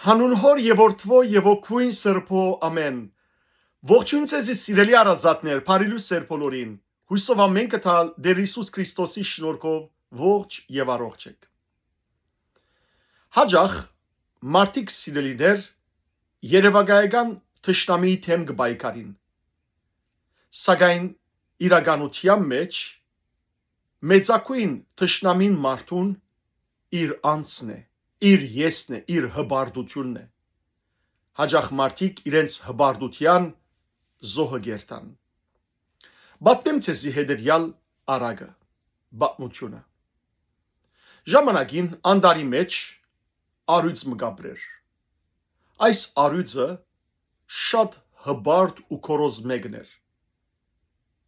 Հանուն հոր եւ որդվո եւ օգուին սրբո ամեն։ Ողջույն ձեզի սիրելի արազատներ, բարիլու սեր բոլորին։ Հույսով ամեն կտալ Տեր Հիսուս Քրիստոսի շնորհքով ողջ եւ առողջ եք։ Հաջող մարդիկ սիրելիներ երևակայական թշնամիի թեմ կբայկարին։ Սակայն իրականության մեջ մեծակույն թշնամին մարդուն իր անձն է, իր եսն է, իր հբարդությունն է։ Հաջող մարդիկ իրենց հբարդության զոհը գերտան։ Պատմեմ ցեզի հետևյալ արագը, պատմությունը։ Ժամանակին անդարի մեջ առյուծ մգաբրեր։ Այս առյուծը շատ հբարդ ու կորոզ մեկն էր։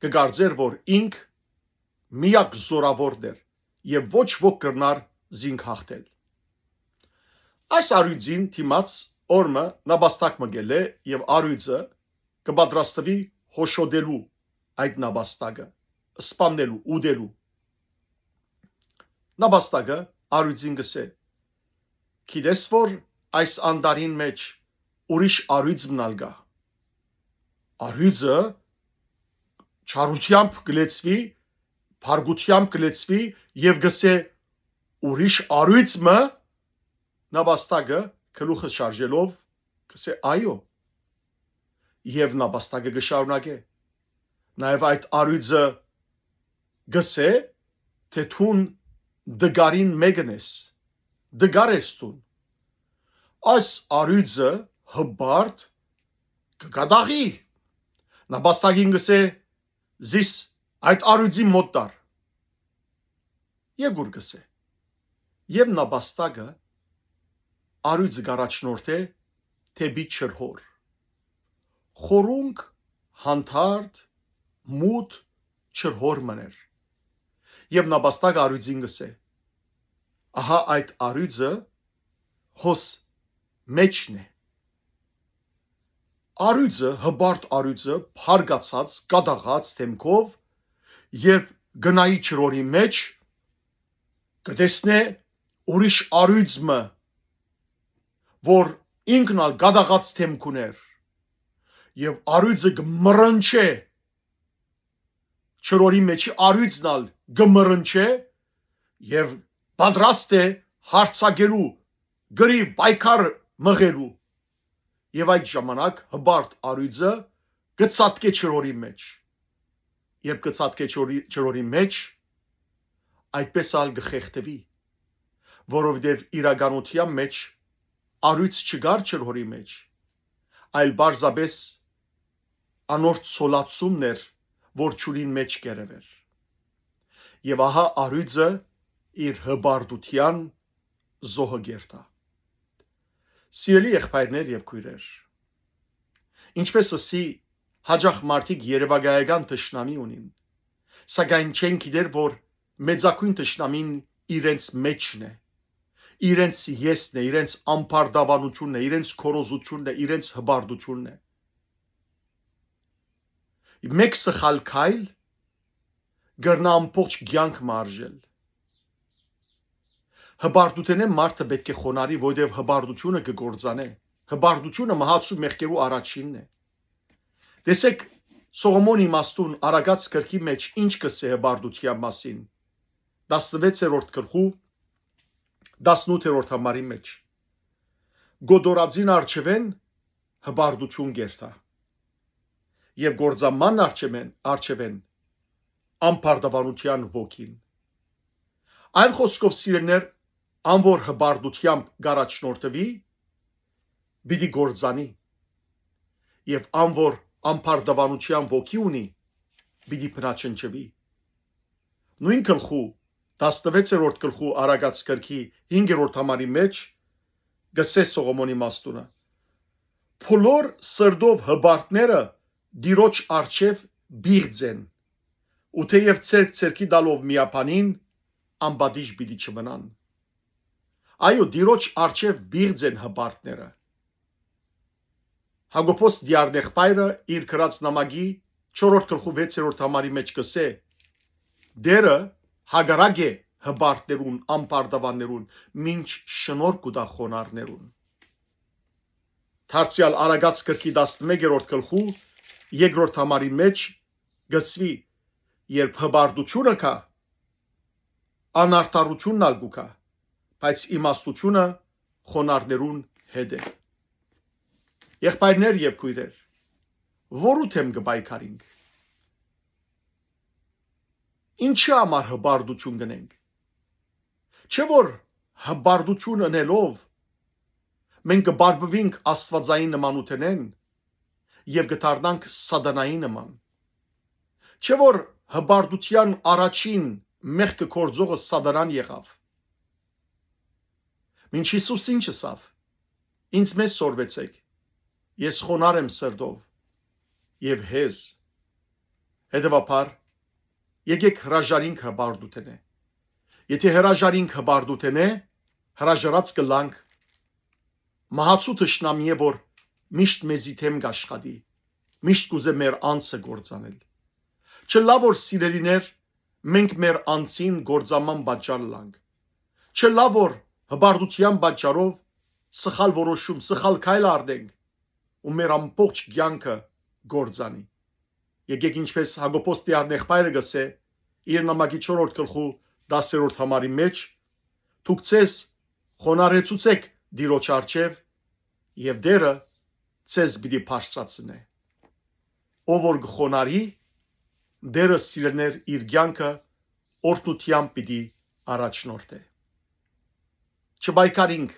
Կգարձեր, որ ինք միակ զորավորն էր եւ ոչ ոք կրնար զինք հաղթել։ Այս առյուծին դիմաց օրը նաբաստակ մգել է եւ առյուծը կպատրաստվի հոշոտելու այդ նաբաստակը, սպանելու, ուդելու։ Նաբաստակը առյուծին գսե. Գիտես որ այս անդարին մեջ ուրիշ առյուծ մնալ կա։ Առյուծը չարությամբ գլեցվի, փարգությամբ գլեցվի եւ գսե ուրիշ առյուծը նաբաստակը գլուխը շարժելով գսե այո եւ նաբաստակը գշարունակե նաեւ այդ առյուծը գսե թե թուն դգարին մեկնես դգար ես թուն այս առյուծը հբարդ կգադաղի նաբաստակին գսե զիս այդ առյուծի մոտ դար եւ գուրգսե եւ նաբաստակը առյուծը գարաչնորթե թեպի չրհոր խորունկ հանդարտ մութ չրհոր մներ եւ նաբաստակ առյուծին գսե ահա այդ առյուծը հոս մեջն է առյուծը հբարդ առյուծը փարգացած կադաղած թեմքով երբ գնայի չրորի մեջ կտեսնե ուրիշ առյուծը որ ինքնալ գադաղած թեմք ուներ եւ առյուծը գմռնչե չրորի մեջի առյուծնալ գմռնչե եւ պատրաստ է հարցակելու գրի պայքար մղելու եւ այդ ժամանակ հբարդ առյուծը գծատկե չրորի մեջ երբ գծատկե չրորի մեջ այդպես ալ գխեղտվի որովհետեւ իրականության մեջ առյուծ չգար չրհորի մեջ այլ բարձաբես անորդ սոլացումներ որ ճուլին մեջ կերևեր եւ ահա առյուծը իր հբարդության զոհը գերտա սիրելի եղբայրներ եւ քույրեր ինչպես ասի հաջող մարդիկ երևակայական թշնամի ունին սակայն չեն գիտեր որ մեծակույն թշնամին իրենց մեջն է իրենց եսն է, իրենց ամբարտավանությունն է, իրենց քորոզությունն է, իրենց հբարդությունն է։ Մեկ սխալ քայլ գրնա ամբողջ կյանք մարժել։ Հբարդությունը մարդը պետք է խոնարհի, որովհետև հբարդությունը կգործանե։ Հբարդությունը մահացու մեղքերու առաջինն է։ Տեսեք Սողոմոնի իմաստուն Արագած գրքի մեջ ինչ կսե հբարդության մասին։ 16-րդ գլխու 18-րդ համարի մեջ գոդորածին արչևեն հբարդություն գերտա եւ գործաման արչևեն ամբարտավանության ոգին այլ խոսքով սիրելներ անոր հբարդությամբ գարաչնորթվի բիդի գործանի եւ անոր ամբարտավանության ոգի ունի բիդի փնաչնչվի նույն գլխու 16-րդ գլխու Արագած գրքի 5-րդ համարի մեջ գսե Սողոմոնի մաստունը փոլոր սրդով հբարտները դիրոջ արչև բիղձեն ու թեև ցերքի դալով միապանին ամբադիժ բիդի չմնան այո դիրոջ արչև բիղձեն հբարտները Հակոբոս դիարնեղբայրը իր գրած նամակի 4-րդ գլխու 6-րդ համարի մեջ գսե դերը հագարակ է հբարտներուն, ամբարտավաններուն, մինչ շնոր կուտա խոնարներուն։ Դարձյալ Արագած գրքի 11-րդ գլխու երկրորդ համարի մեջ գսվի երբ հբարդությունը կա անարտարությունն ալ գուկա բայց իմաստությունը խոնարհներուն հետ է եղբայրներ եւ քույրեր որու թեմ կբայքարինք ինչի համար հբարդություն գնենք չէ որ հբարդություն անելով մենք կբարբվենք աստվածային նմանութենեն եւ կդառնանք սատանայի նման չէ որ հբարդության առաջին մեղքը կորձողը սատանան եղավ Մինչ Հիսուս ինչ ասավ ինձ մեզ սորվեցեք ես խոնար եմ սրտով եւ հեզ հետեւաբար եկեք հրաժարինք հբարդութենե եթե հրաժարինք հբարդութենե հրաժարած կլանք մահացու թշնամիե որ միշտ մեզի թեմ գաշխատի միշտ կուզե մեր անձը գործանել չլա որ սիրելիներ մենք մեր անձին գործաման պատճառ լանք չլա որ հբարդության պատճառով սխալ որոշում սխալ քայլ արդենք ու մեր ամբողջ կյանքը գործանի եկեք ինչպես Հակոբոս Տիարնեղբայրը գսե իր նամակի 4-րդ գլխու 10-րդ համարի մեջ դուք ցես խոնարհեցուցեք Տիրոջ առջև եւ դերը ցես պիտի բարձրացնե ով որ խոնարհի դերը սիրելներ իր կյանքը օրհնությամբ պիտի առաջնորդե չբայկարինք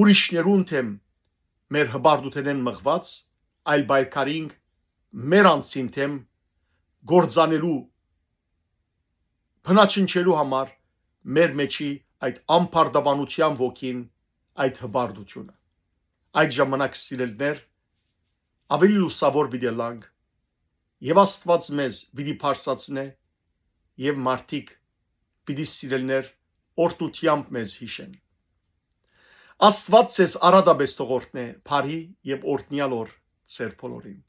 ուրիշներուն թեմ մեր հբարդութենեն մղված այլ բայկարինք մեր անձին թեմ գործանելու փնաչնչելու համար մեր մեջի այդ ամփարդաբանության ոգին այդ հբարդությունը այդ ժամանակ սիրելներ ավելի լուսավոր պիտի լանք եւ Աստված մեզ պիտի բարձրացնե եւ մարդիկ պիտի սիրելներ օրհնությամբ մեզ հիշեն Աստված ցես արադաբես թողորտնե բարի եւ օրհնյալ օր ծեր բոլորին